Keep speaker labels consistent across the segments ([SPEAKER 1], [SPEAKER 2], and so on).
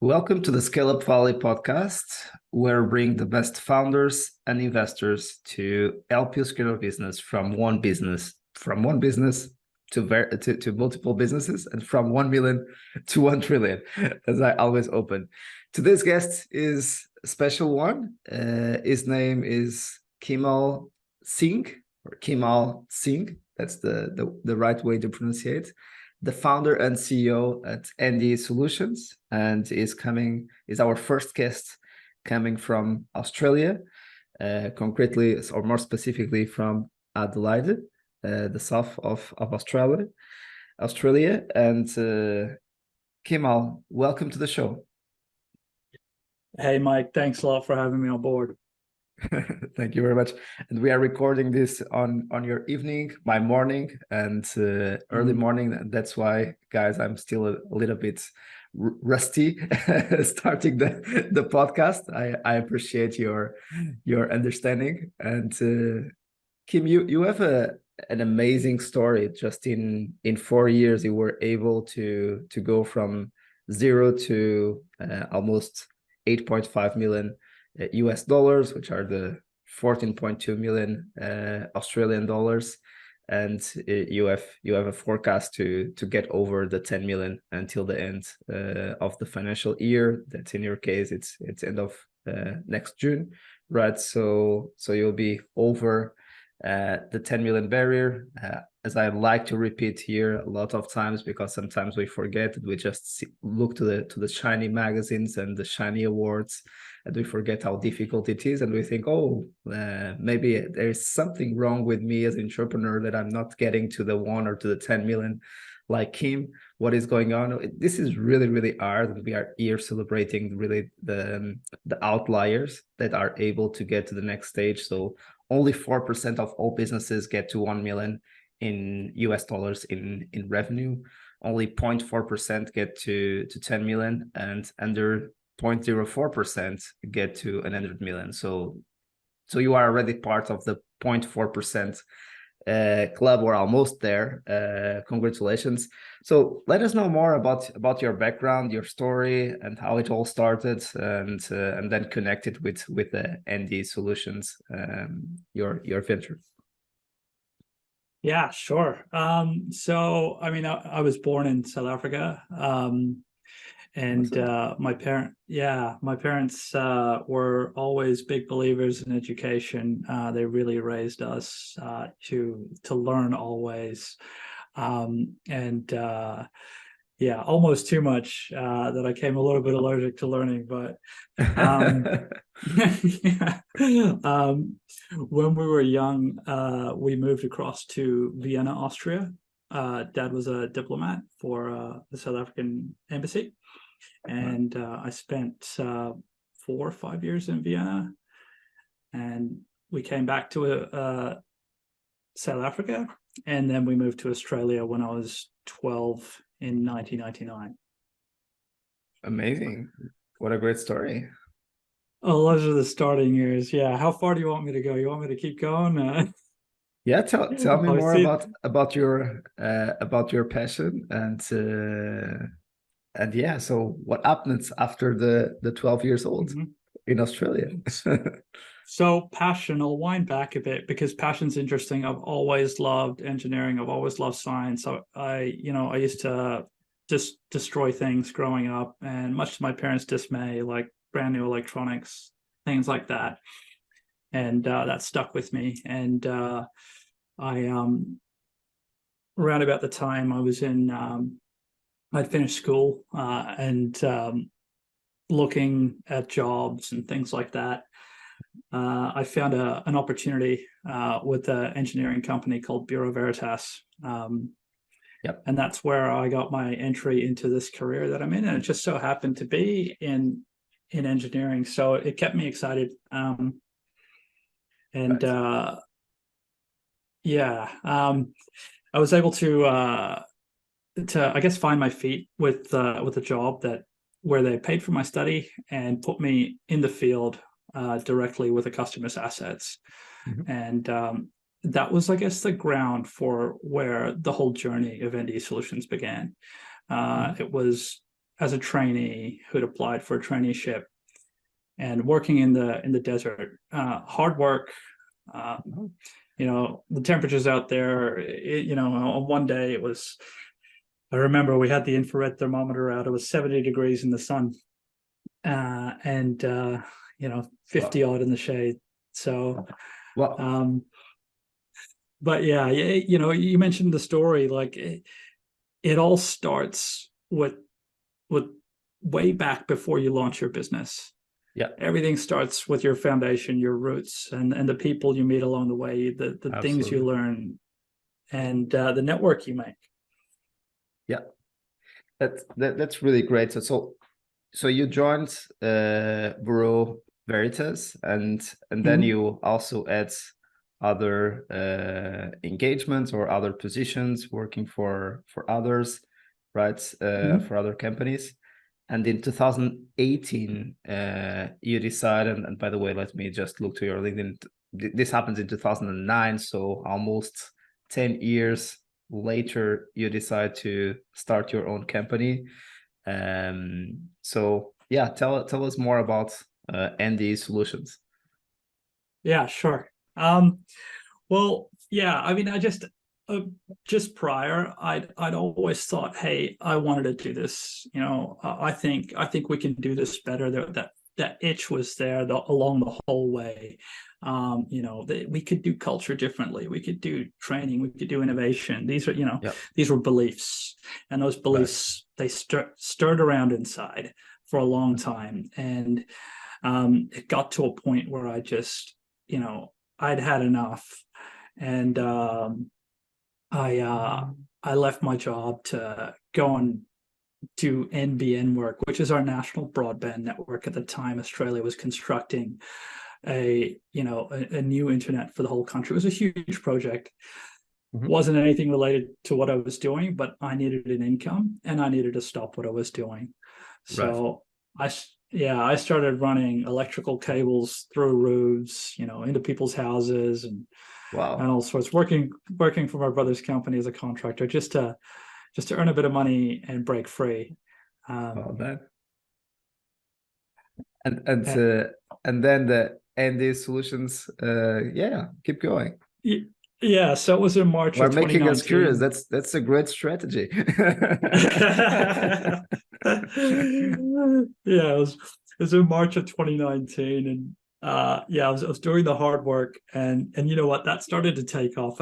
[SPEAKER 1] Welcome to the Scale Up Valley podcast, where we bring the best founders and investors to help you scale your business from one business to multiple businesses, and from 1 million to 1 trillion, as I always open. Today's guest is a special one. His name is Kimal Singh, or Kimal Singh. That's the right way to pronounce it. The founder and CEO at NDE Solutions, and is our first guest coming from Australia, concretely, or more specifically from Adelaide, the south of Australia. And Kimal, welcome to the show.
[SPEAKER 2] Hey, Mike, thanks a lot for having me on board.
[SPEAKER 1] Thank you very much. And we are recording this on your evening, my morning, and early morning. And that's why, guys, I'm still a little bit rusty starting the podcast. I appreciate your understanding. And Kim, you have an amazing story. Just in 4 years, you were able to go from zero to almost 8.5 million US dollars, which are the 14.2 million Australian dollars, and you have a forecast to get over the 10 million until the end of the financial year. That's in your case, it's end of next June, right? So you'll be over the 10 million barrier. As I like to repeat here a lot of times, because sometimes we forget, we just look to the shiny magazines and the shiny awards, and we forget how difficult it is, and we think, maybe there is something wrong with me as an entrepreneur, that I'm not getting to the 1 or to the 10 million like Kim. What is going on? This is really, really hard, and we are here celebrating really the outliers that are able to get to the next stage. So only 4% of all businesses get to 1 million in US dollars in revenue. Only 0.4% get to 10 million, and under 0.04% get to 100 million. So you are already part of the 0.4% club, or almost there. Congratulations. So let us know more about your background, your story, and how it all started, and then connect it with the NDE Solutions, your venture.
[SPEAKER 2] Yeah, sure. So I mean, I was born in South Africa, and my parents were always big believers in education. They really raised us to learn always, almost too much, that I came a little bit allergic to learning. But when we were young, we moved across to Vienna, Austria. Dad was a diplomat for the South African embassy, and I spent 4 or 5 years in Vienna, and we came back to South Africa, and then we moved to Australia when I was 12 in 1999.
[SPEAKER 1] Amazing. What a great story.
[SPEAKER 2] Oh, those are the starting years. Yeah. How far do you want me to go? You want me to keep going?
[SPEAKER 1] Yeah, tell me more about your passion, and yeah, so what happens after the 12 years old in Australia?
[SPEAKER 2] So passion, I'll wind back a bit, because passion's interesting. I've always loved engineering. I've always loved science. So I used to just destroy things growing up, and much to my parents' dismay, like brand new electronics, things like that. And that stuck with me. And around about the time I was I'd finished school, and looking at jobs and things like that, I found an opportunity with an engineering company called Bureau Veritas.
[SPEAKER 1] Yep.
[SPEAKER 2] And that's where I got my entry into this career that I'm in. And it just so happened to be in engineering. So it kept me excited. I was able to I guess find my feet with a job where they paid for my study and put me in the field directly with a customer's assets. And that was, I guess, the ground for where the whole journey of NDE Solutions began. It was as a trainee who'd applied for a traineeship and working in the desert. Hard work. You know, the temperatures out there, you know, on one day it was, I remember we had the infrared thermometer out. It was 70 degrees in the sun, and you know, 50 odd in the shade. So,
[SPEAKER 1] Well,
[SPEAKER 2] but yeah, you know, you mentioned the story. Like it all starts with way back before you launch your business.
[SPEAKER 1] yeah,
[SPEAKER 2] Everything starts with your foundation, your roots, and the people you meet along the way, the things you
[SPEAKER 1] absolutely.
[SPEAKER 2] learn, and the network you make.
[SPEAKER 1] Yeah, that's really great. So you joined Bureau Veritas, and then you also add other engagements or other positions working for others, right? For other companies. And in 2018, you decided, and by the way, let me just look to your LinkedIn. This happens in 2009, so almost 10 years later, you decide to start your own company. So yeah, tell us more about NDE Solutions.
[SPEAKER 2] Yeah, sure. Well, yeah, I mean, I just prior, I'd always thought, hey, I wanted to do this. You know, I think we can do this better. That itch was there along the whole way. You know, we could do culture differently. We could do training. We could do innovation. These are, you know,
[SPEAKER 1] Yeah,
[SPEAKER 2] these were beliefs, and those
[SPEAKER 1] right.
[SPEAKER 2] beliefs they stirred around inside for a long time, and it got to a point where I just, you know, I'd had enough, and I left my job to go and do NBN work, which is our national broadband network. At the time, Australia was constructing a new internet for the whole country. It was a huge project. Wasn't anything related to what I was doing, but I needed an income and I needed to stop what I was doing.
[SPEAKER 1] Right.
[SPEAKER 2] So I started running electrical cables through roofs, you know, into people's houses and
[SPEAKER 1] Wow.
[SPEAKER 2] all sorts, working for my brother's company as a contractor, just to earn a bit of money and break free.
[SPEAKER 1] Wow, man.
[SPEAKER 2] And
[SPEAKER 1] And then the NDE Solutions. Yeah, keep going.
[SPEAKER 2] yeah, so it was in March
[SPEAKER 1] We're
[SPEAKER 2] of
[SPEAKER 1] making us curious.
[SPEAKER 2] 2019.
[SPEAKER 1] That's a great strategy.
[SPEAKER 2] Yeah, it was in March of 2019, and yeah, I was doing the hard work, and you know what, that started to take off,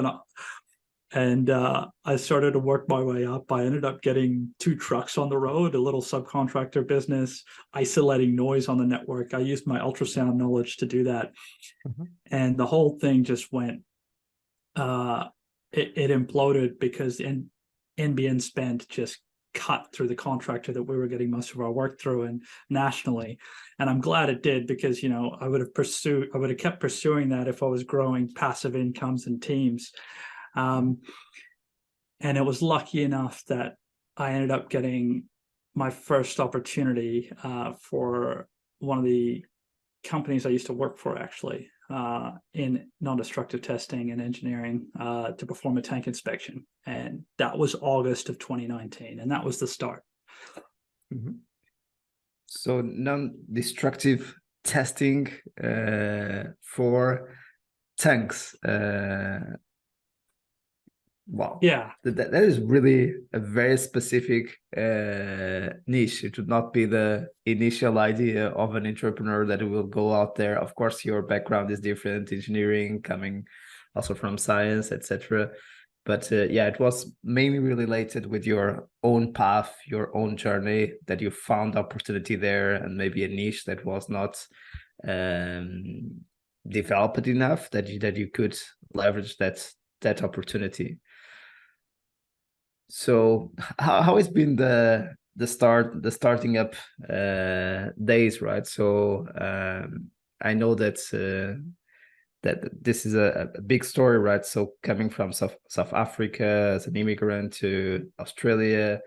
[SPEAKER 2] and I started to work my way up. I ended up getting 2 trucks on the road, a little subcontractor business, isolating noise on the network. I used my ultrasound knowledge to do that, and the whole thing just went. It imploded because NBN spend just cut through the contractor that we were getting most of our work through, and nationally. And I'm glad it did, because, you know, I would have kept pursuing that if I was growing passive incomes and teams. And it was lucky enough that I ended up getting my first opportunity for one of the companies I used to work for, actually, in non-destructive testing and engineering, to perform a tank inspection. And that was August of 2019. And that was the start.
[SPEAKER 1] So non-destructive testing for tanks. Wow.
[SPEAKER 2] Yeah.
[SPEAKER 1] That is really a very specific niche. It would not be the initial idea of an entrepreneur that will go out there. Of course, your background is different, engineering, coming also from science, etc. But yeah, it was mainly related with your own path, your own journey, that you found opportunity there, and maybe a niche that was not developed enough that you could leverage that opportunity. So how has been the starting up days, right? So I know that that this is a big story, right? So coming from South Africa as an immigrant to Australia,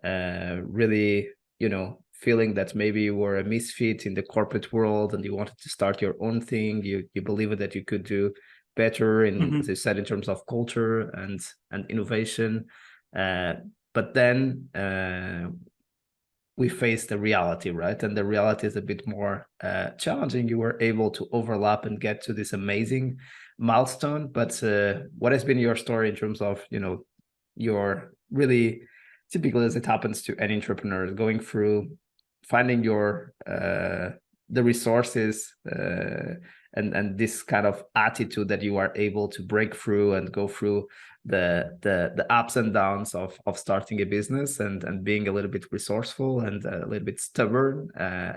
[SPEAKER 1] really, you know, feeling that maybe you were a misfit in the corporate world and you wanted to start your own thing. You believe that you could do better in, as you said, in terms of culture and innovation. But then we face the reality, right? And the reality is a bit more challenging. You were able to overlap and get to this amazing milestone. But what has been your story in terms of, your really typical, as it happens to any entrepreneur, going through finding your the resources and this kind of attitude that you are able to break through and go through the ups and downs of starting a business and being a little bit resourceful and a little bit stubborn,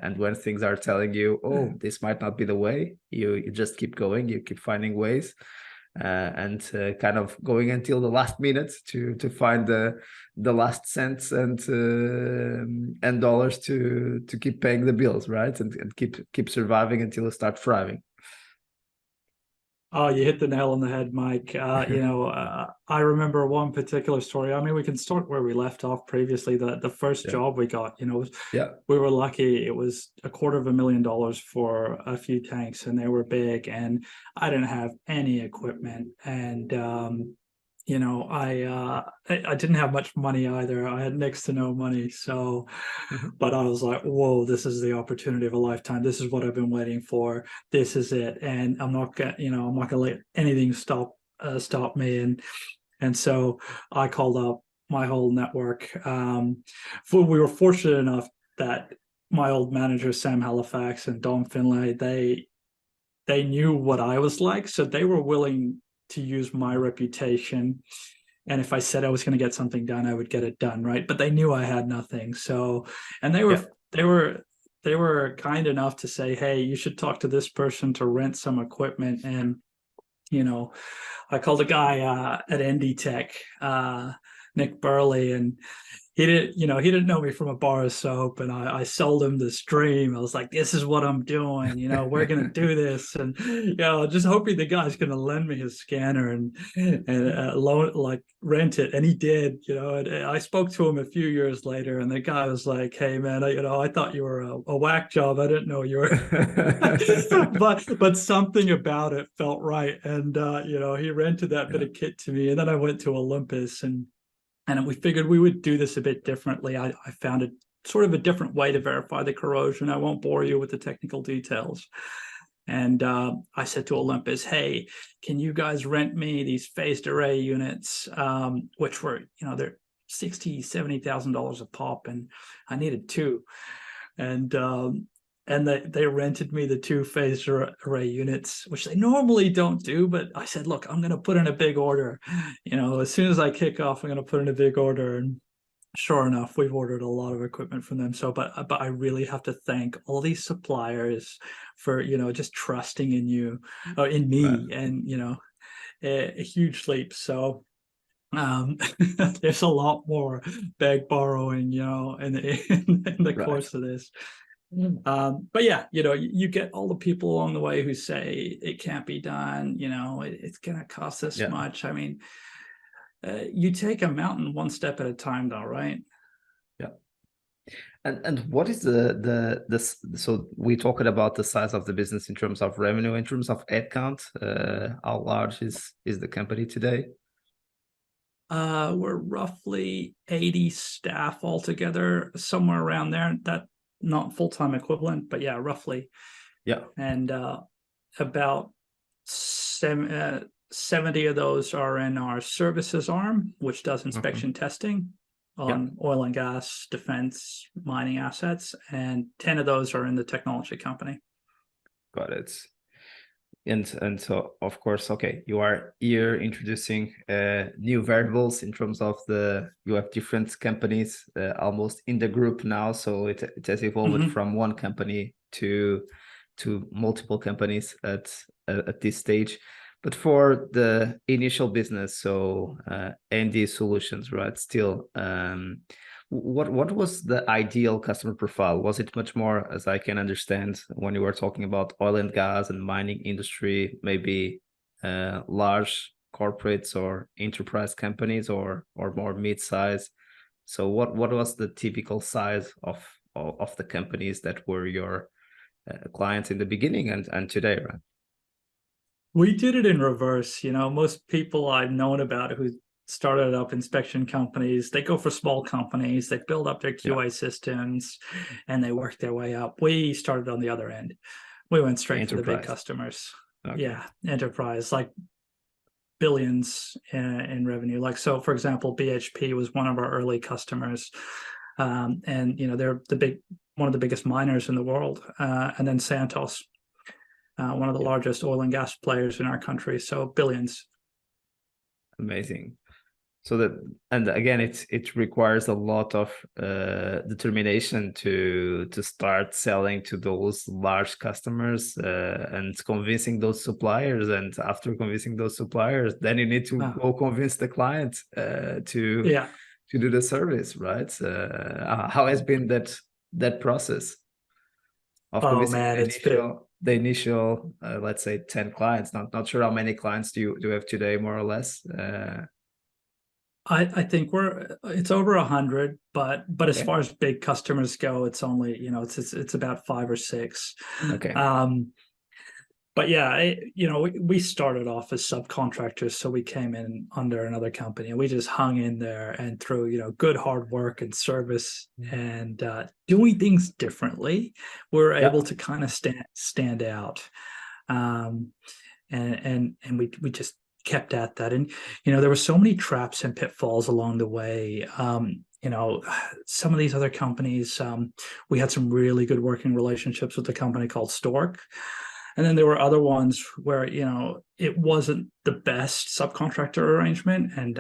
[SPEAKER 1] and when things are telling you, oh, this might not be the way, you just keep going, you keep finding ways, and kind of going until the last minute to find the last cents and dollars to keep paying the bills, right? And keep surviving until you start thriving.
[SPEAKER 2] Oh, you hit the nail on the head, Mike. I remember one particular story. I mean, we can start where we left off previously. The first job we got,
[SPEAKER 1] Yeah.
[SPEAKER 2] we were lucky. It was $250,000 for a few tanks, and they were big. And I didn't have any equipment, and I didn't have much money either. I had next to no money. So, but I was like, whoa, this is the opportunity of a lifetime. This is what I've been waiting for. This is it. And I'm not gonna let anything stop me. And so I called up my whole network. We were fortunate enough that my old manager, Sam Halifax and Dom Finlay, they knew what I was like. So they were willing to use my reputation, and if I said I was going to get something done, I would get it done, right? But they knew I had nothing. So, and they were kind enough to say, hey, you should talk to this person to rent some equipment. And I called a guy at ND Tech, Nick Burley, and he didn't know me from a bar of soap, and I sold him this dream. I was like, this is what I'm doing, we're gonna do this, and just hoping the guy's gonna lend me his scanner and rent it, and he did. And I spoke to him a few years later, and the guy was like, hey man, I thought you were a whack job, I didn't know you were but something about it felt right, and he rented that bit of kit to me, and then I went to Olympus, and we figured we would do this a bit differently. I found sort of a different way to verify the corrosion. I won't bore you with the technical details. And I said to Olympus, hey, can you guys rent me these phased array units, which were, they're $60,000, $70,000 a pop, and I needed two. And they rented me the two phased array units, which they normally don't do. But I said, look, I'm going to put in a big order. As soon as I kick off, I'm going to put in a big order. And sure enough, we've ordered a lot of equipment from them. So, but I really have to thank all these suppliers for, just trusting in you, in me, and, a huge leap. So, there's a lot more beg borrowing, in the course of this. But yeah, you get all the people along the way who say it can't be done, it's gonna cost this much. I mean, you take a mountain one step at a time though, right?
[SPEAKER 1] Yeah. And what is so we talked about the size of the business in terms of revenue, in terms of headcount, how large is the company today?
[SPEAKER 2] We're roughly 80 staff altogether, somewhere around there. That not full-time equivalent, but yeah, roughly.
[SPEAKER 1] Yeah.
[SPEAKER 2] And about 70 of those are in our services arm, which does inspection testing on oil and gas, defense, mining assets, and 10 of those are in the technology company.
[SPEAKER 1] Got it. And so, of course, okay, you are here introducing new variables in terms of you have different companies almost in the group now, so it has evolved from one company to multiple companies at this stage. But for the initial business, so NDE Solutions, right? Still, what was the ideal customer profile? Was it much more, as I can understand, when you were talking about oil and gas and mining industry, maybe large corporates or enterprise companies, or more mid-size? So what was the typical size of the companies that were your clients in the beginning and today, right?
[SPEAKER 2] We did it in reverse. Most people I've known about who started up inspection companies. They go for small companies. They build up their QA systems, and they work their way up. We started on the other end. We went straight for the big customers.
[SPEAKER 1] Okay.
[SPEAKER 2] Yeah, enterprise, like billions in revenue. Like, so for example, BHP was one of our early customers, and they're one of the biggest miners in the world, and then Santos, one of the largest oil and gas players in our country. So billions.
[SPEAKER 1] Amazing. So that, and again, it requires a lot of determination to start selling to those large customers, and convincing those suppliers. And after convincing those suppliers, then you need to go convince the client to do the service, right? How has been that process of convincing the initial let's say 10 clients? Not sure how many clients do you have today, more or less.
[SPEAKER 2] I think it's over 100, but as far as big customers go, it's only, it's about 5 or 6.
[SPEAKER 1] Okay.
[SPEAKER 2] But yeah, we started off as subcontractors, so we came in under another company, and we just hung in there, and through good hard work and service and doing things differently, we're able to kind of stand out, and we just kept at that. And there were so many traps and pitfalls along the way. Some of these other companies, we had some really good working relationships with a company called Stork. And then there were other ones where, it wasn't the best subcontractor arrangement. And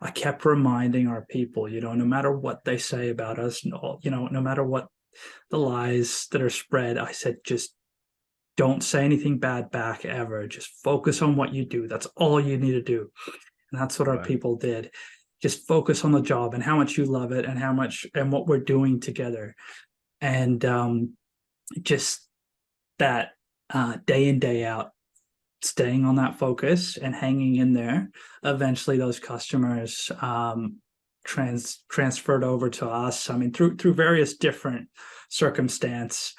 [SPEAKER 2] I kept reminding our people, no matter what they say about us, no matter what the lies that are spread, I said, just don't say anything bad back ever. Just focus on what you do. That's all you need to do. And that's what our people did. Just focus on the job and how much you love it, and what we're doing together. And just that day in, day out, staying on that focus and hanging in there. Eventually those customers transferred over to us. I mean, through various different circumstance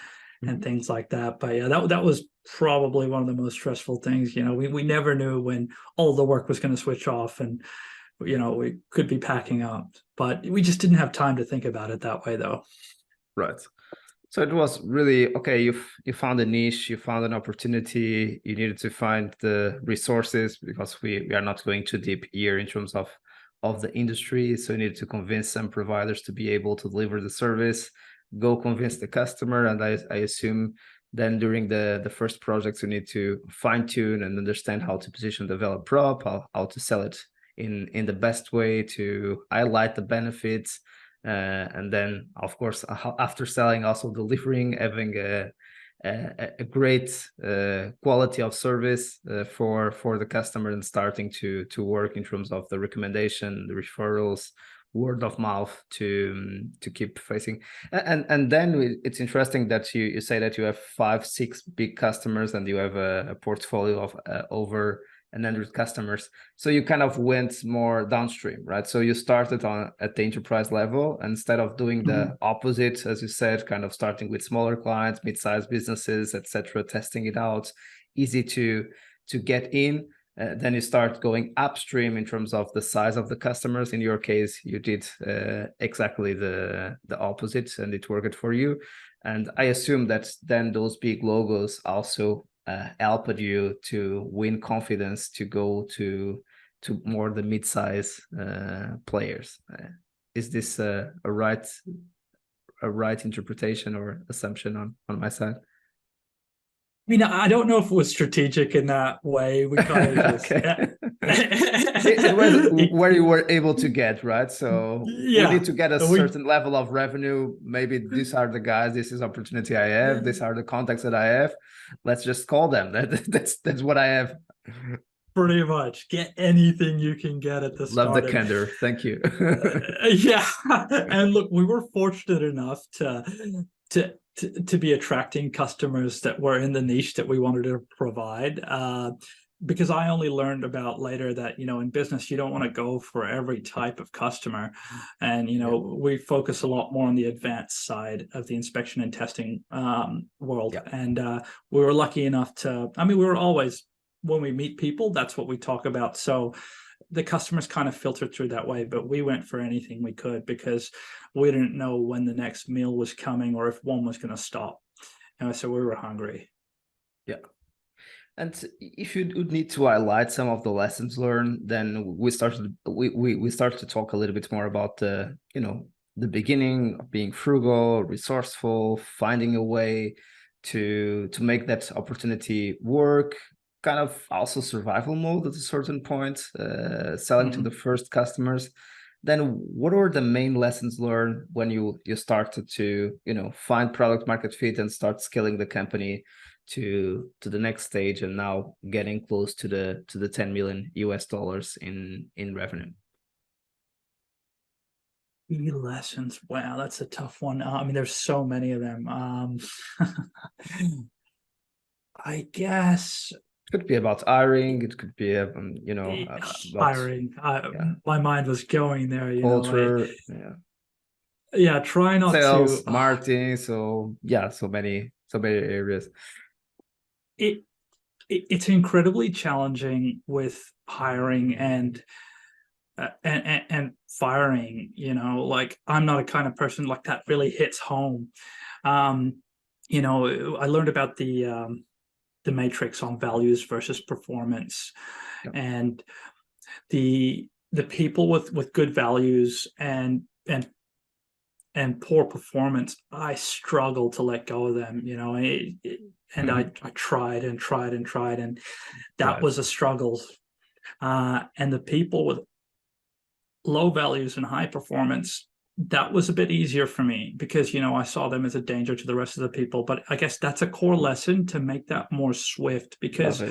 [SPEAKER 2] and things like that. But yeah, that was probably one of the most stressful things. We never knew when all the work was going to switch off, and we could be packing up, but we just didn't have time to think about it that way, though.
[SPEAKER 1] Right. So it was really okay. You found a niche, you found an opportunity. You needed to find the resources, because we are not going too deep here in terms of the industry. So you needed to convince some providers to be able to deliver the service, go convince the customer. And I assume then during the first projects, you need to fine tune and understand how to position the value prop, how to sell it in the best way, to highlight the benefits. And then, of course, after selling, also delivering, having a great quality of service for the customer, and starting to work in terms of the recommendation, the referrals, word of mouth to keep facing. And then it's interesting that you say that you have 5-6 big customers, and you have a portfolio of over 100 customers. So you kind of went more downstream, right? So you started at the enterprise level, instead of doing the opposite, as you said, kind of starting with smaller clients, mid-sized businesses, etc., testing it out, easy to get in. Then you start going upstream in terms of the size of the customers. In your case, you did exactly the opposite, and it worked for you. And I assume that then those big logos also helped you to win confidence to go to more the mid-size players. Is this a right interpretation or assumption on my side?
[SPEAKER 2] I mean, I don't know if it was strategic in that way. We kind of just
[SPEAKER 1] it was where you were able to get, right? So we need to get a certain level of revenue. Maybe these are the guys, this is opportunity I have, these are the contacts that I have. Let's just call them. That's what I have.
[SPEAKER 2] Pretty much. Get anything you can get at the start.
[SPEAKER 1] Love the candor. Thank you.
[SPEAKER 2] Yeah. And look, we were fortunate enough to be attracting customers that were in the niche that we wanted to provide. Because I only learned about later that, in business, you don't want to go for every type of customer. And, we focus a lot more on the advanced side of the inspection and testing world. Yeah. And we were lucky enough we were always, when we meet people, that's what we talk about. So the customers kind of filtered through that way, but we went for anything we could because we didn't know when the next meal was coming or if one was going to stop. So we were hungry.
[SPEAKER 1] Yeah. And if you would need to highlight some of the lessons learned, then we started to talk a little bit more about the, the beginning of being frugal, resourceful, finding a way to make that opportunity work, kind of also survival mode at a certain point, selling to the first customers. Then what were the main lessons learned when you started to, find product market fit and start scaling the company to the next stage, and now getting close to the 10 million US dollars in revenue?
[SPEAKER 2] Key lessons. Wow, that's a tough one. I mean, there's so many of them. I guess
[SPEAKER 1] It could be about hiring. It could be, about
[SPEAKER 2] hiring. My mind was going there.
[SPEAKER 1] Culture.
[SPEAKER 2] Yeah. Try not
[SPEAKER 1] Sales,
[SPEAKER 2] to.
[SPEAKER 1] marketing. So yeah, so many areas.
[SPEAKER 2] It's incredibly challenging with hiring and firing. Like, I'm not a kind of person like that really hits home. I learned about the matrix on values versus performance.
[SPEAKER 1] Yeah.
[SPEAKER 2] And the people with good values and poor performance, I struggle to let go of them. And I tried and tried and tried, and that was a struggle. And the people with low values and high performance, that was a bit easier for me because, I saw them as a danger to the rest of the people. But I guess that's a core lesson to make that more swift, because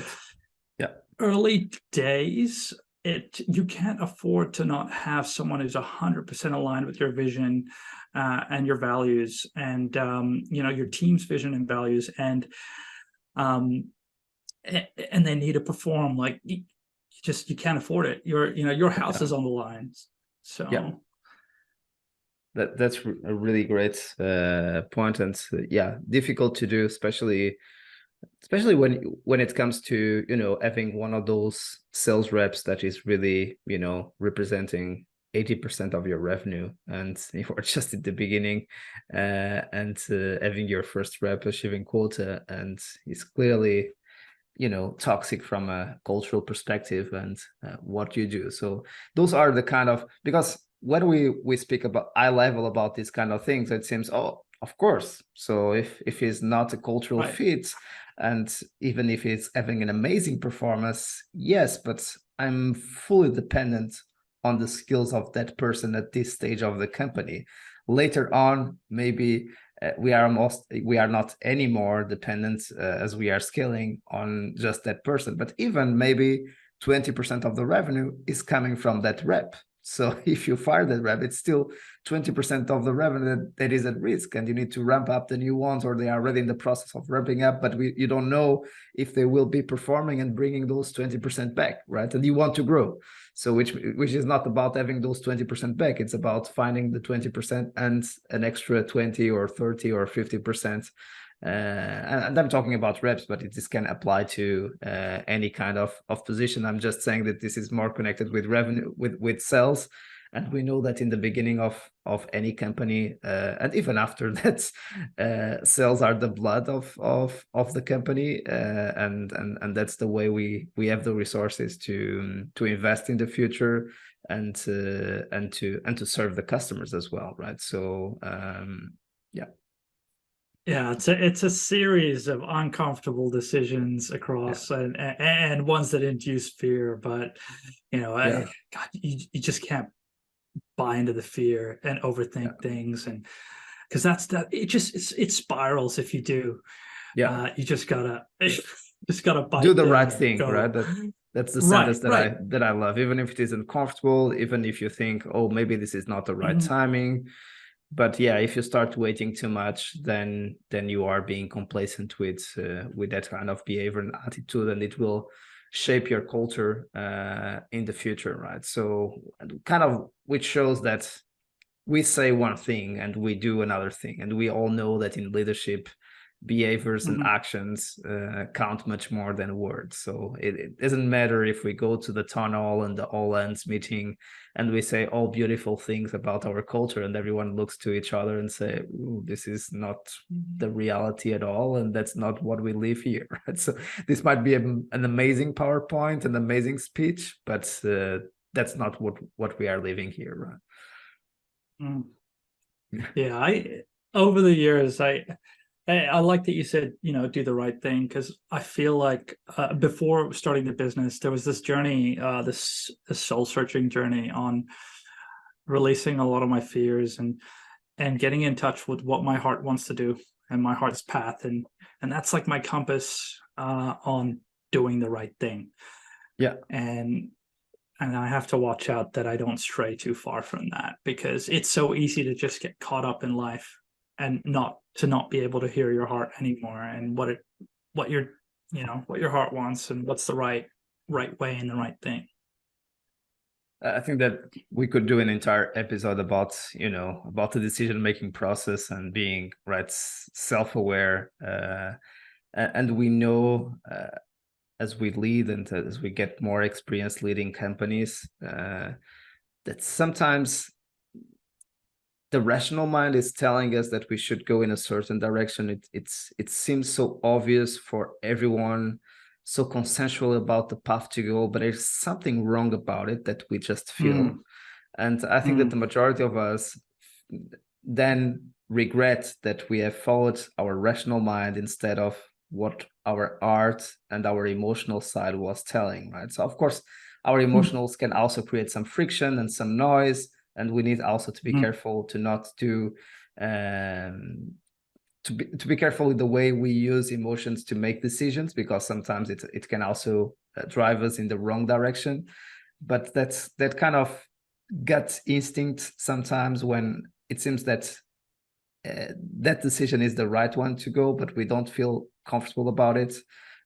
[SPEAKER 2] early days, you can't afford to not have someone who's 100% aligned with your vision and your values, and your team's vision and values, and they need to perform. Like, you can't afford it. Your house is on the line. So
[SPEAKER 1] that's a really great point, and difficult to do, especially when it comes to having one of those sales reps that is really representing 80% of your revenue, and you are just at the beginning, and having your first rep achieving quota, and it's clearly toxic from a cultural perspective and what you do. So those are the kind of, because when we speak about high level about these kind of things, it seems, oh, of course. So if it's not a cultural fit, and even if it's having an amazing performance, yes, but I'm fully dependent on the skills of that person at this stage of the company. Later on, maybe we are not anymore dependent as we are scaling on just that person, but even maybe 20% of the revenue is coming from that rep. So if you fire that rep, it's still 20% of the revenue that is at risk, and you need to ramp up the new ones, or they are already in the process of ramping up, but you don't know if they will be performing and bringing those 20% back, right? And you want to grow. So which is not about having those 20% back. It's about finding the 20% and an extra 20 or 30 or 50%. And I'm talking about reps, but this can apply to any kind of position. I'm just saying that this is more connected with revenue, with sales. And we know that in the beginning of any company, and even after that, sales are the blood of the company, and that's the way we have the resources to invest in the future, and to serve the customers as well, right? So
[SPEAKER 2] it's a series of uncomfortable decisions across, and ones that induce fear, but God, you just can't buy into the fear and overthink things, and because it spirals if you do. You just gotta bite,
[SPEAKER 1] do the right thing, right? That's the sentence that I love, even if it isn't comfortable, even if you think, oh, maybe this is not the right timing. But if you start waiting too much, then you are being complacent with that kind of behavior and attitude, and it will shape your culture in the future, right? So kind of, which shows that we say one thing and we do another thing, and we all know that in leadership behaviors and actions count much more than words. So it doesn't matter if we go to the town hall and the all ends meeting and we say all beautiful things about our culture, and everyone looks to each other and say, ooh, this is not the reality at all, and that's not what we live here. So this might be an amazing PowerPoint, an amazing speech, but that's not what we are living here, right?
[SPEAKER 2] Yeah, I over the years, I like that you said, do the right thing, because I feel like before starting the business, there was this journey, this soul searching journey on releasing a lot of my fears and getting in touch with what my heart wants to do and my heart's path, and that's like my compass on doing the right thing.
[SPEAKER 1] Yeah.
[SPEAKER 2] And I have to watch out that I don't stray too far from that, because it's so easy to just get caught up in life and not be able to hear your heart anymore, and what your heart wants, and what's the right way and the right thing.
[SPEAKER 1] I think that we could do an entire episode about the decision-making process and being self-aware, and we know as we lead and as we get more experience leading companies, that sometimes the rational mind is telling us that we should go in a certain direction. It seems so obvious for everyone, so consensual about the path to go, but there's something wrong about it that we just feel. And I think that the majority of us then regret that we have followed our rational mind instead of what our art and our emotional side was telling, right? So of course, our emotionals can also create some friction and some noise, and we need also to be careful to not do to be careful with the way we use emotions to make decisions, because sometimes it can also drive us in the wrong direction. But that kind of gut instinct sometimes, when it seems that that decision is the right one to go, but we don't feel comfortable about it.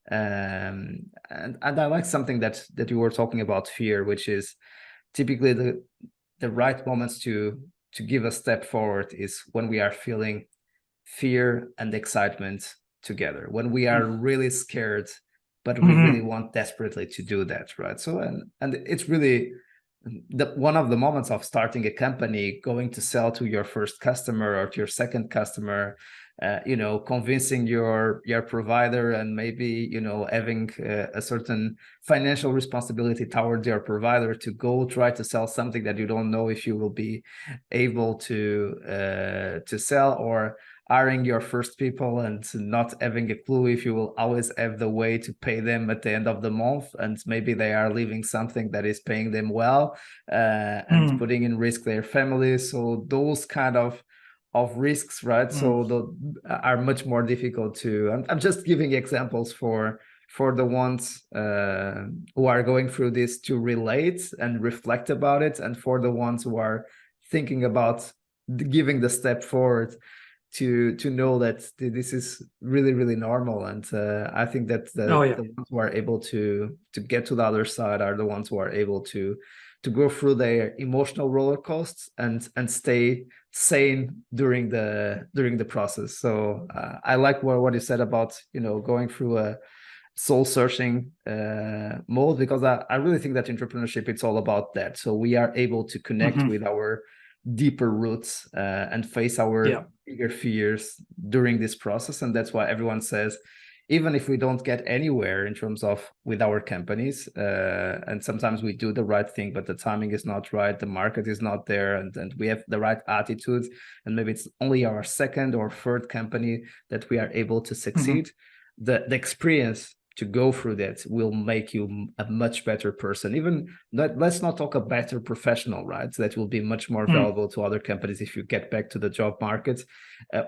[SPEAKER 1] And I like something that you were talking about, fear, which is typically the right moments to give a step forward is when we are feeling fear and excitement together, when we are really scared, but we really want desperately to do that, right? So and it's really one of the moments of starting a company, going to sell to your first customer or to your second customer, convincing your provider, and maybe having a certain financial responsibility towards your provider to go try to sell something that you don't know if you will be able to sell, or hiring your first people and not having a clue if you will always have the way to pay them at the end of the month, and maybe they are leaving something that is paying them well, and putting in risk their families. So those kind of risks, right? So are much more difficult to. I'm just giving examples for the ones who are going through this to relate and reflect about it, and for the ones who are thinking about giving the step forward to know that this is really, really normal. And I think that the ones who are able to get to the other side are the ones who are able to go through their emotional roller coasters and stay sane during the process. So I like what you said about going through a soul searching mode, because I really think that entrepreneurship, it's all about that. So we are able to connect with our deeper roots and face our bigger fears during this process. And that's why everyone says, even if we don't get anywhere in terms of with our companies, and sometimes we do the right thing, but the timing is not right, the market is not there, and we have the right attitude, and maybe it's only our second or third company that we are able to succeed, the experience to go through that will make you a much better person. Even let's not talk a better professional, right? So that will be much more valuable to other companies if you get back to the job market,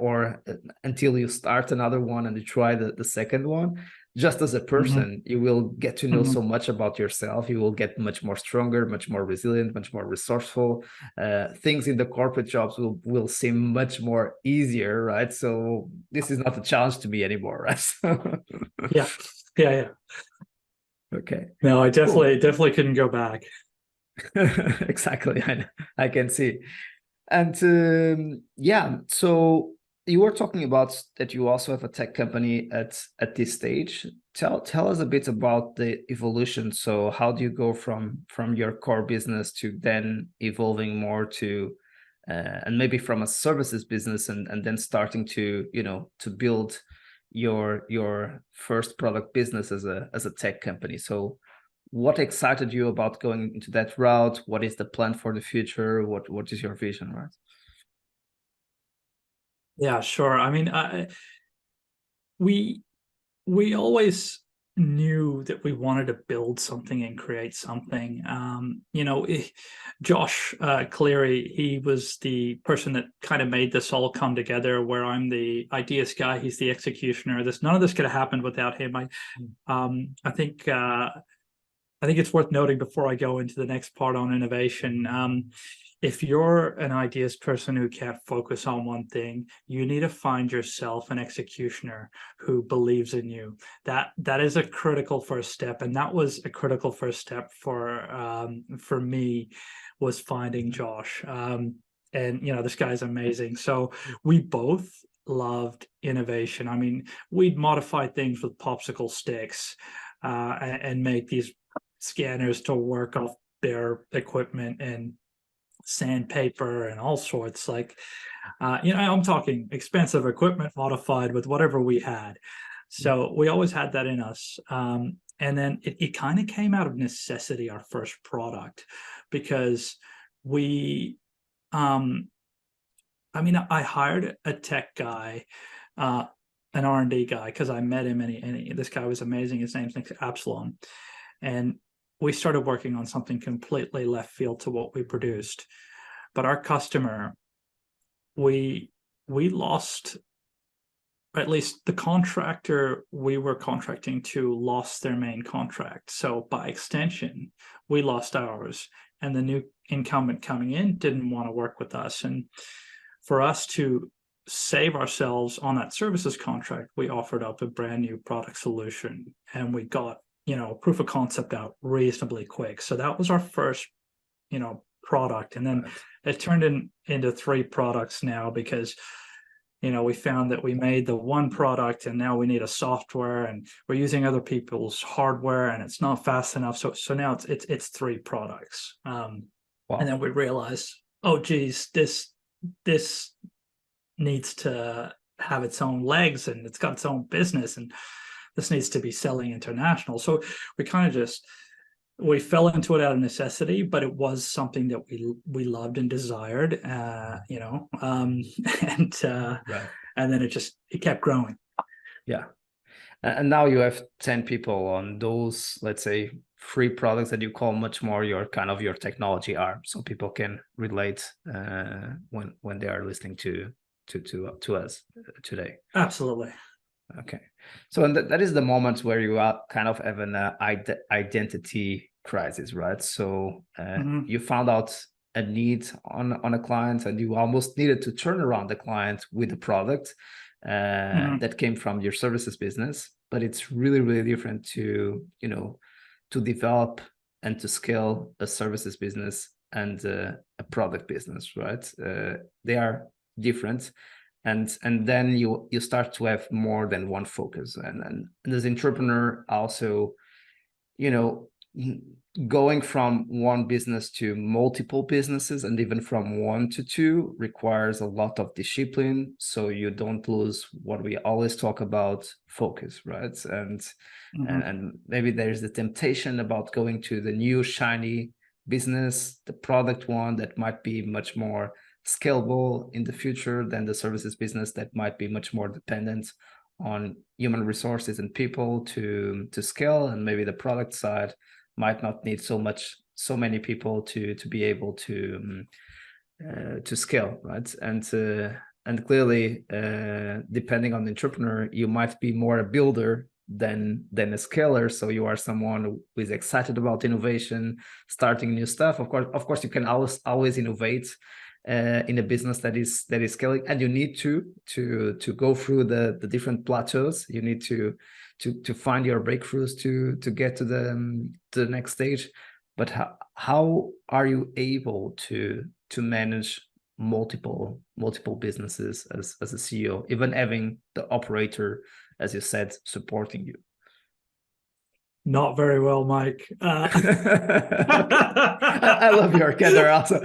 [SPEAKER 1] or until you start another one and you try the second one. Just as a person, you will get to know so much about yourself. You will get much more stronger, much more resilient, much more resourceful. Things in the corporate jobs will seem much more easier, right? So this is not a challenge to me anymore, right?
[SPEAKER 2] Yeah.
[SPEAKER 1] Okay.
[SPEAKER 2] No, I definitely couldn't go back.
[SPEAKER 1] Exactly. I can see. And so you were talking about that you also have a tech company at this stage. Tell us a bit about the evolution. So how do you go from your core business to then evolving more to and maybe from a services business and then starting to, you know, to build your first product business as a tech company. So what excited you about going into that route? What is the plan for the future? What is your vision, right?
[SPEAKER 2] Yeah, sure. I mean, we we always knew that we wanted to build something and create something. Josh Cleary, he was the person that kind of made this all come together, where I'm the ideas guy, he's the executioner. None of this could have happened without him. I think it's worth noting before I go into the next part on innovation. If you're an ideas person who can't focus on one thing, you need to find yourself an executioner who believes in you. That is a critical first step, and that was a critical first step for me, was finding Josh. And this guy's amazing. So we both loved innovation. I mean, we'd modify things with popsicle sticks and make these scanners to work off their equipment and sandpaper and all sorts. I'm talking expensive equipment modified with whatever we had. So we always had that in us. And then it kind of came out of necessity, our first product, because I hired a tech guy, an R&D guy, because I met him, and this guy was amazing. His name's Nick Absalom. And we started working on something completely left field to what we produced. But our customer, we lost, or at least the contractor we were contracting to lost their main contract. So by extension, we lost ours. And the new incumbent coming in didn't want to work with us. And for us to save ourselves on that services contract, we offered up a brand new product solution, and we got proof of concept out reasonably quick. So that was our first product, and then it turned into 3 products now, because we found that we made the one product and now we need a software, and we're using other people's hardware and it's not fast enough. So now it's 3 products. Wow. And then we realized, oh geez, this needs to have its own legs, and it's got its own business, and this needs to be selling international. So we kind of we fell into it out of necessity, but it was something that we loved and desired, right. And then it kept growing.
[SPEAKER 1] Yeah. And now you have 10 people on those, let's say, 3 products that you call much more your technology arm, so people can relate when they are listening to us today.
[SPEAKER 2] Absolutely.
[SPEAKER 1] Okay. So and that is the moment where you are kind of have an identity crisis, right? So you found out a need on a client, and you almost needed to turn around the client with a product that came from your services business. But it's really, really different to develop and to scale a services business and a product business, right? They are different. And then you start to have more than one focus, and as an entrepreneur also, going from one business to multiple businesses, and even from 1 to 2, requires a lot of discipline, so you don't lose what we always talk about, focus, right? And maybe there's the temptation about going to the new shiny business, the product one that might be much more scalable in the future than the services business that might be much more dependent on human resources and people to scale, and maybe the product side might not need so many people to be able to scale, right? And clearly, depending on the entrepreneur, you might be more a builder than a scaler. So you are someone who is excited about innovation, starting new stuff. Of course, you can always innovate in a business that is scaling, and you need to go through the different plateaus. You need to find your breakthroughs to get to the next stage. But how are you able to manage multiple businesses as a CEO, even having the operator, as you said, supporting you?
[SPEAKER 2] Not very well, Mike.
[SPEAKER 1] I love your candor also.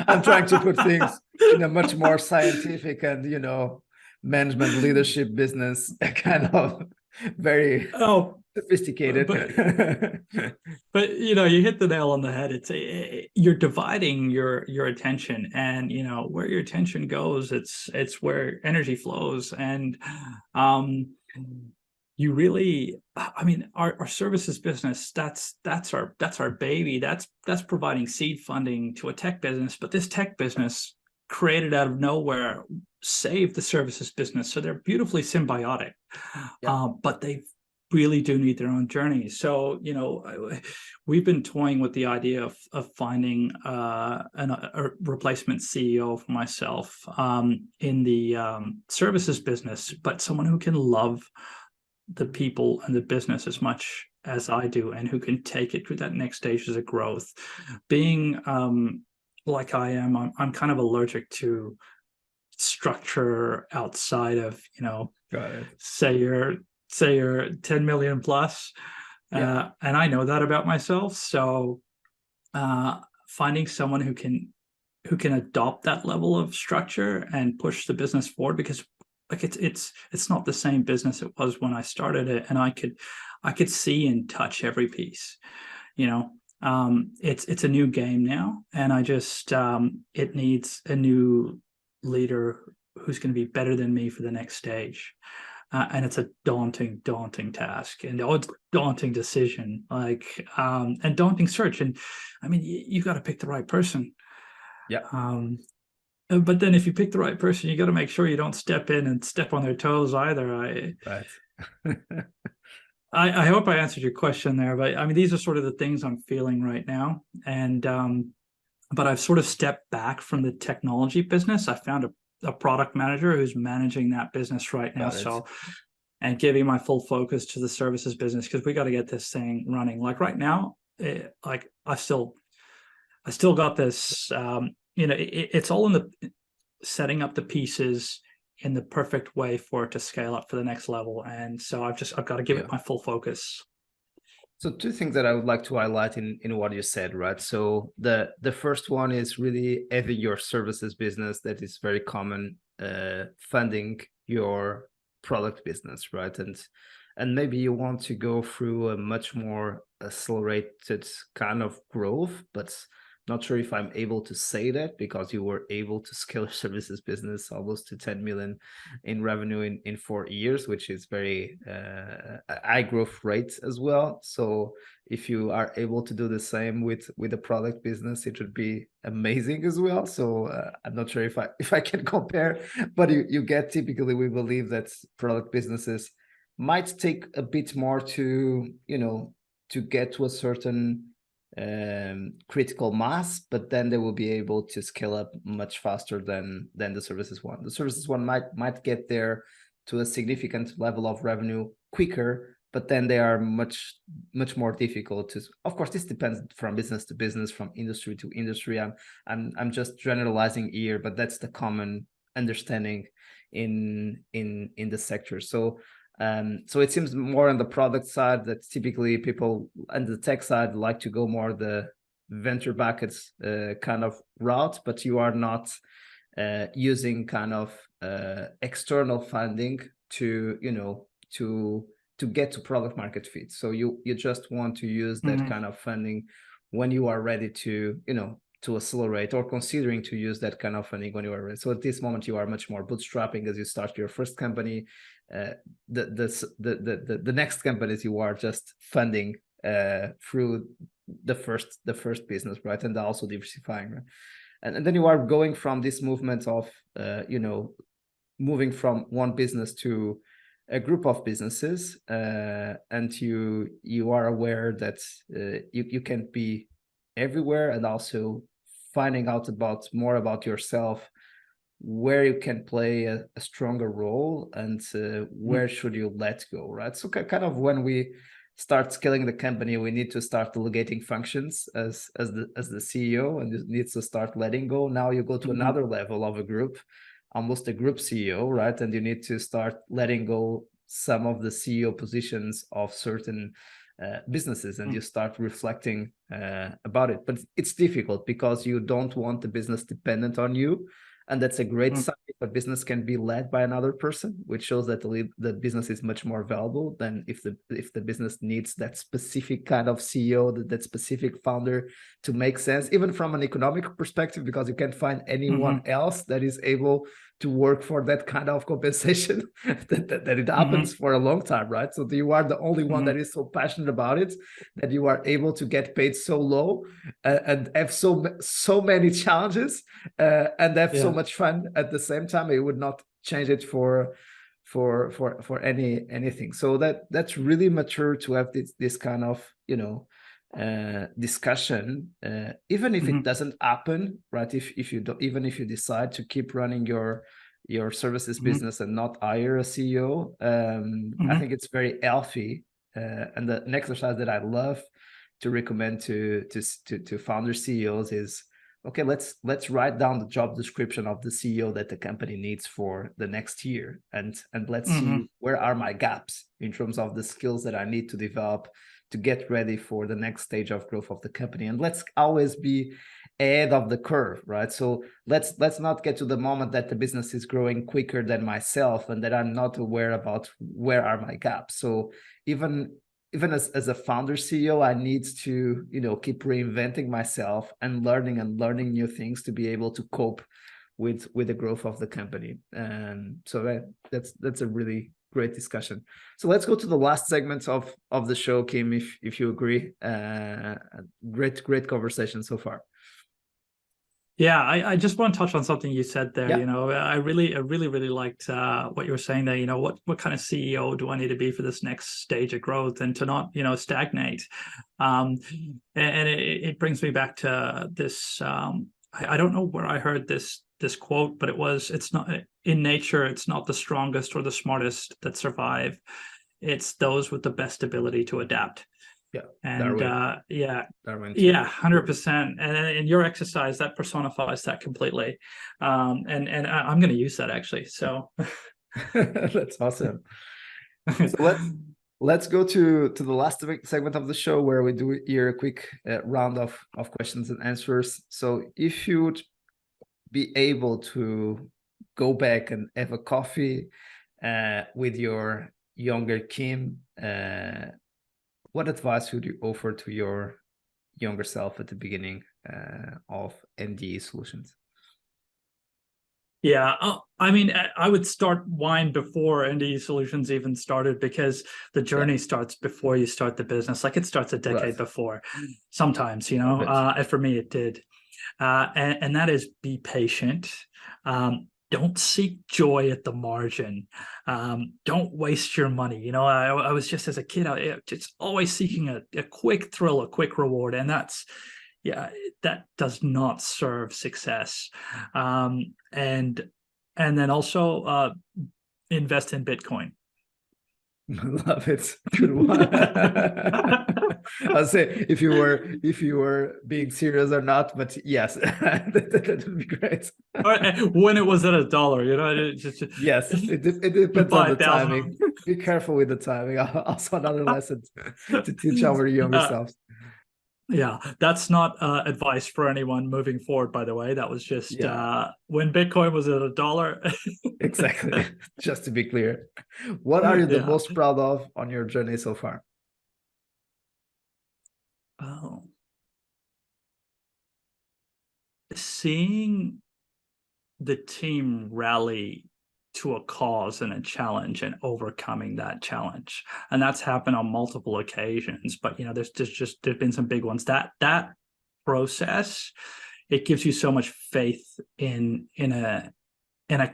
[SPEAKER 1] I'm trying to put things in a much more scientific and, management, leadership, business, kind of very
[SPEAKER 2] Oh,
[SPEAKER 1] sophisticated.
[SPEAKER 2] but you hit the nail on the head. It's you're dividing your attention, and where your attention goes, it's where energy flows. And you really, I mean, our services business, that's our baby. That's providing seed funding to a tech business. But this tech business, created out of nowhere, saved the services business. So they're beautifully symbiotic.
[SPEAKER 1] Yeah.
[SPEAKER 2] But they really do need their own journey. So, we've been toying with the idea of finding a replacement CEO for myself in the services business, but someone who can love the people and the business as much as I do, and who can take it to that next stage of growth. Being like I am, I'm kind of allergic to structure outside of,
[SPEAKER 1] Got it.
[SPEAKER 2] say you're 10 million plus.
[SPEAKER 1] Yeah.
[SPEAKER 2] And I know that about myself. So finding someone who can adopt that level of structure and push the business forward, because like it's not the same business it was when I started it, and I could see and touch every piece. It's a new game now, and I just it needs a new leader who's going to be better than me for the next stage. And it's a daunting task, and it's a daunting decision, and daunting search. And I mean, you got to pick the right person.
[SPEAKER 1] Yeah.
[SPEAKER 2] But then if you pick the right person, you got to make sure you don't step in and step on their toes either.
[SPEAKER 1] Right.
[SPEAKER 2] I hope I answered your question there, but I mean, these are sort of the things I'm feeling right now. And but I've sort of stepped back from the technology business. I found a product manager who's managing that business right now. So, and giving my full focus to the services business, because we got to get this thing running. Like right now, I still got this. It's all in the setting up the pieces in the perfect way for it to scale up for the next level. And so I've got to give it my full focus.
[SPEAKER 1] So two things that I would like to highlight in what you said, right? So the first one is really having your services business that is very common, funding your product business, right? And maybe you want to go through a much more accelerated kind of growth, but not sure if I'm able to say that, because you were able to scale your services business almost to 10 million in revenue in 4 years, which is very high growth rate as well. So if you are able to do the same with the product business, it would be amazing as well. So I'm not sure if I can compare, but you get, typically we believe that product businesses might take a bit more to to get to a certain critical mass, but then they will be able to scale up much faster than the services one. The services one might get there to a significant level of revenue quicker, but then they are much more difficult to. Of course, this depends from business to business, from industry to industry. I'm just generalizing here, but that's the common understanding in the sector. So it seems more on the product side that typically people on the tech side like to go more the venture backed kind of route, but you are not using kind of external funding to to get to product market fit. So you just want to use that kind of funding when you are ready to to accelerate, or considering to use that kind of funding when you are ready. So at this moment you are much more bootstrapping as you start your first company. The next companies you are just funding through the first business, right? And also diversifying, right? And then you are going from this movement of moving from one business to a group of businesses, and you are aware that you can't be everywhere, and also finding out more about yourself, where you can play a stronger role, and where should you let go, right? So kind of when we start scaling the company, we need to start delegating functions as the CEO, and you need to start letting go. Now you go to another level of a group, almost a group CEO, right? And you need to start letting go some of the CEO positions of certain businesses, and you start reflecting about it. But it's difficult because you don't want the business dependent on you. And that's a great sign if a business can be led by another person, which shows that the business is much more valuable than if the business needs that specific kind of CEO, that specific founder to make sense, even from an economic perspective, because you can't find anyone else that is able to work for that kind of compensation that it happens for a long time, right? So you are the only one that is so passionate about it, that you are able to get paid so low and have so many challenges and have so much fun at the same time. It would not change it for anything. So that's really mature to have this kind of, you know, discussion, even if it doesn't happen, right? If you don't, even if you decide to keep running your services business and not hire a CEO, I think it's very healthy. And an exercise that I love to recommend to founder CEOs is, okay, let's write down the job description of the CEO that the company needs for the next year, and let's see where are my gaps in terms of the skills that I need to develop to get ready for the next stage of growth of the company. And let's always be ahead of the curve, right? So let's not get to the moment that the business is growing quicker than myself and that I'm not aware about where are my gaps. So even as a founder CEO, I need to, you know, keep reinventing myself and learning new things to be able to cope with the growth of the company. And so that's a really great discussion. So let's go to the last segment of the show, Kim, if you agree. Great conversation so far.
[SPEAKER 2] Yeah, I just want to touch on something you said there. You know, I really liked what you were saying there. You know, what kind of CEO do I need to be for this next stage of growth, and to not, you know, stagnate. And it brings me back to this. I don't know where I heard this quote, but it's not in nature. It's not the strongest or the smartest that survive. It's those with the best ability to adapt.
[SPEAKER 1] Yeah,
[SPEAKER 2] and
[SPEAKER 1] Darwin.
[SPEAKER 2] Darwin, 100%. And in your exercise, that personifies that completely. And I'm going to use that actually. So
[SPEAKER 1] that's awesome. So let's go to the last segment of the show, where we do here a quick round of questions and answers. So if you'd be able to go back and have a coffee with your younger Kim, what advice would you offer to your younger self at the beginning of NDE Solutions?
[SPEAKER 2] Yeah, I mean, I would start wine before NDE Solutions even started, because the journey starts before you start the business. Like, it starts a decade before, sometimes, you know. And for me, it did. And that is, be patient. Don't seek joy at the margin. Don't waste your money. You know, I was just, as a kid, just always seeking a quick thrill, a quick reward. And that does not serve success. And then also invest in Bitcoin.
[SPEAKER 1] Love it. Good one. I'll say if you were being serious or not, but yes, that would be great.
[SPEAKER 2] When it was at $1, you know.
[SPEAKER 1] Yes, it depends on the timing. Be careful with the timing. Also another lesson to teach our younger selves.
[SPEAKER 2] Yeah, that's not advice for anyone moving forward, by the way. That was just when Bitcoin was at $1.
[SPEAKER 1] Exactly. Just to be clear, what are you the most proud of on your journey so far?
[SPEAKER 2] Oh, seeing the team rally to a cause and a challenge, and overcoming that challenge. And that's happened on multiple occasions, but you know, there's been some big ones. That process, it gives you so much faith in a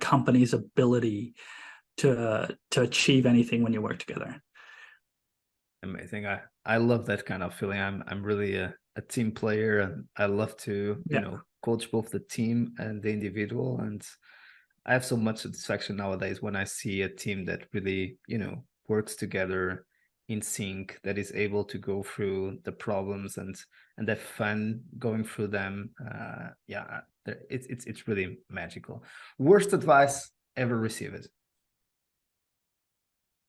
[SPEAKER 2] company's ability to achieve anything when you work together.
[SPEAKER 1] Amazing. I love that kind of feeling. I'm really a team player, and I love to you know, coach both the team and the individual. And I have so much satisfaction nowadays when I see a team that really, you know, works together in sync, that is able to go through the problems and have fun going through them. Yeah, it's really magical. Worst advice ever received?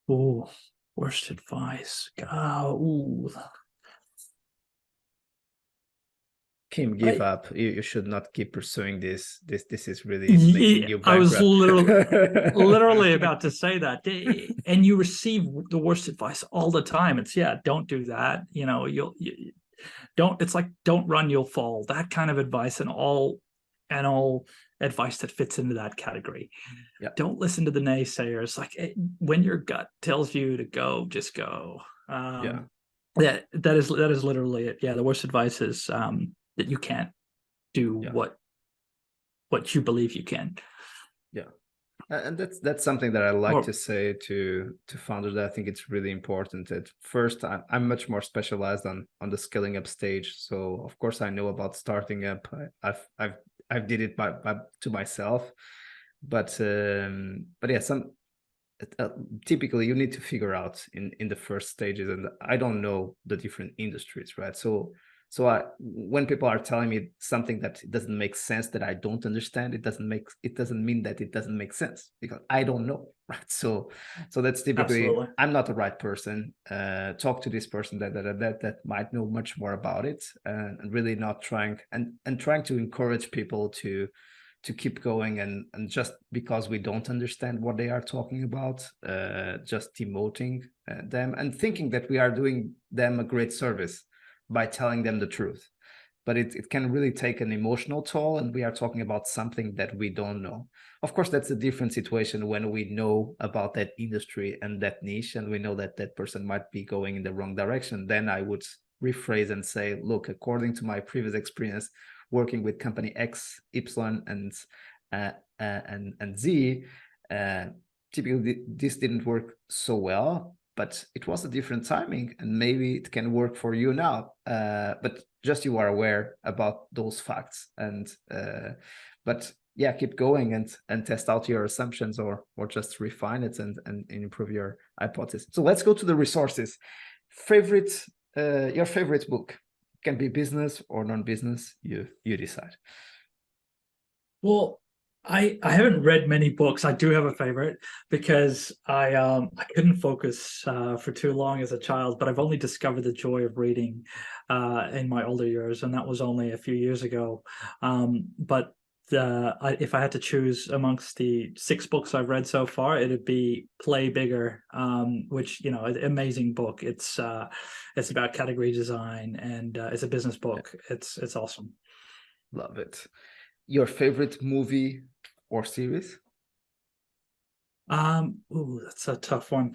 [SPEAKER 2] Oh, worst advice. Ooh.
[SPEAKER 1] Kim, give up. You should not keep pursuing this. This is really making
[SPEAKER 2] Yeah,
[SPEAKER 1] you
[SPEAKER 2] I was
[SPEAKER 1] bankrupt.
[SPEAKER 2] literally about to say that. And you receive the worst advice all the time. It's don't do that. Don't. It's like don't run, you'll fall. That kind of advice, and all advice that fits into that category.
[SPEAKER 1] Yeah.
[SPEAKER 2] Don't listen to the naysayers. Like when your gut tells you to go, just go.
[SPEAKER 1] Yeah.
[SPEAKER 2] That is literally it. Yeah, the worst advice is that you can't do
[SPEAKER 1] Yeah.
[SPEAKER 2] what you believe you can.
[SPEAKER 1] Yeah. And that's something that I like
[SPEAKER 2] Or
[SPEAKER 1] to say to founders. That I think it's really important. At first, I'm much more specialized on the scaling up stage. So of course I know about starting up. I've did it by to myself, but yeah, typically you need to figure out in the first stages, and I don't know the different industries, right? So when people are telling me something that doesn't make sense, that I don't understand, it doesn't mean that it doesn't make sense, because I don't know, right? So that's typically,
[SPEAKER 2] absolutely.
[SPEAKER 1] I'm not the right person. Talk to this person that might know much more about it, and really not trying to encourage people to keep going, and just because we don't understand what they are talking about, just demoting them and thinking that we are doing them a great service by telling them the truth. But it can really take an emotional toll, and we are talking about something that we don't know. Of course, that's a different situation when we know about that industry and that niche, and we know that that person might be going in the wrong direction. Then I would rephrase and say, look, according to my previous experience working with company X, Y, and Z, typically this didn't work so well, but it was a different timing, and maybe it can work for you now. But just you are aware about those facts, and but yeah, keep going and test out your assumptions, or just refine it and improve your hypothesis. So let's go to the resources. Your favorite book. Can be business or non-business, you decide.
[SPEAKER 2] Well, I haven't read many books. I do have a favorite because I couldn't focus for too long as a child, but I've only discovered the joy of reading in my older years, and that was only a few years ago. But if I had to choose amongst the 6 books I've read so far, it'd be Play Bigger, which is an amazing book. It's about category design, and it's a business book. It's awesome.
[SPEAKER 1] Love it. Your favorite movie or series?
[SPEAKER 2] Ooh, that's a tough one.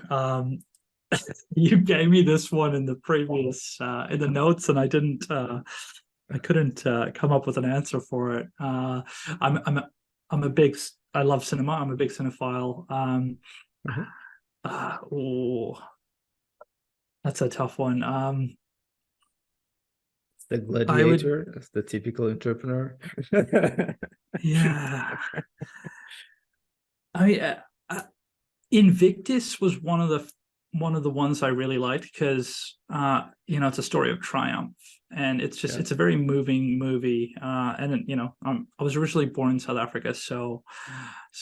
[SPEAKER 2] You gave me this one in the previous in the notes, and I couldn't come up with an answer for it. I'm a big I love cinema. I'm a big cinephile. Oh, that's a tough one.
[SPEAKER 1] The
[SPEAKER 2] I would,
[SPEAKER 1] Gladiator, as the typical entrepreneur.
[SPEAKER 2] yeah. I mean, Invictus was one of the ones I really liked because it's a story of triumph, and it's a very moving movie. And I was originally born in South Africa, so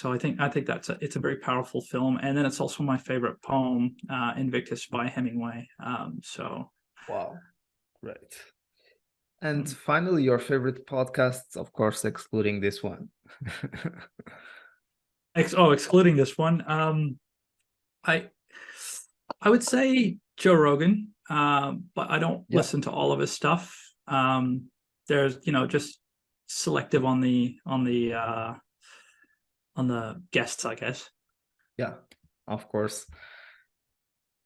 [SPEAKER 2] I think it's a very powerful film, and then it's also my favorite poem, Invictus by Hemingway.
[SPEAKER 1] Wow, right. And finally, your favorite podcasts, of course, excluding this one.
[SPEAKER 2] Excluding this one. I would say Joe Rogan, but I don't listen to all of his stuff. There's just selective on the guests, I guess.
[SPEAKER 1] Yeah, of course.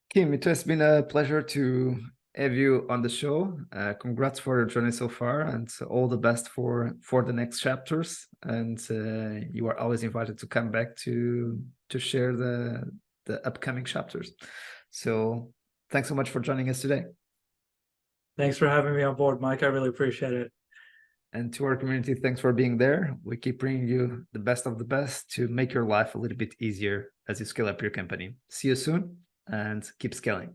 [SPEAKER 1] Kim, it has been a pleasure to have you on the show. Congrats for your journey so far, and all the best for the next chapters. And you are always invited to come back to share the upcoming chapters. So thanks so much for joining us today.
[SPEAKER 2] Thanks for having me on board, Mike. I really appreciate it.
[SPEAKER 1] And to our community, thanks for being there. We keep bringing you the best of the best to make your life a little bit easier as you scale up your company. See you soon, and keep scaling.